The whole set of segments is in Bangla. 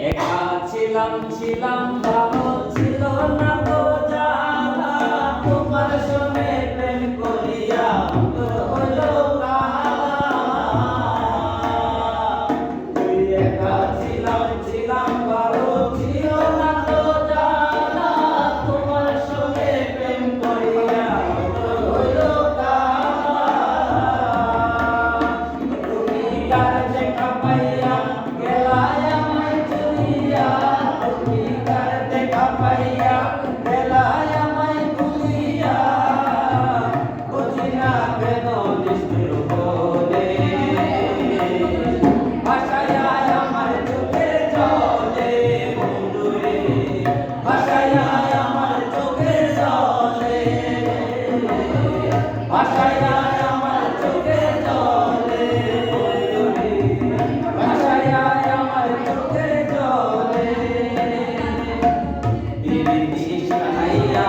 একা ছিলাম ছিলাম ভালো ছিল না তো জানা, তোমার সঙ্গে প্রেম করিয়া অন্তর হলো কালা। তুই একা ছিলাম ছিলাম ভালো ছিল না তো জানা, তোমার সঙ্গে প্রেম করিয়া অন্তর হলো কালা। তুমি কার দেখা পাইয়া গেলায় আমায় চলিয়া, তুমি কার দেখা পাইয়া গেলায় আমায় ভুলিয়া, বুঝি না কেন নিষ্ঠুর বলে ভাষায় আমার চোখের জলে, বন্ধুরে ভাষায় আমার চোখের জলে, ভাষায় আমার চোখের জলে, ভাষায় আমার চোখের জলে। বিরিতি শিখাইয়া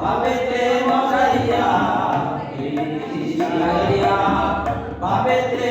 ভাবেতে মজাইয়া, বিরিতি শিখাইয়া ভাবেতে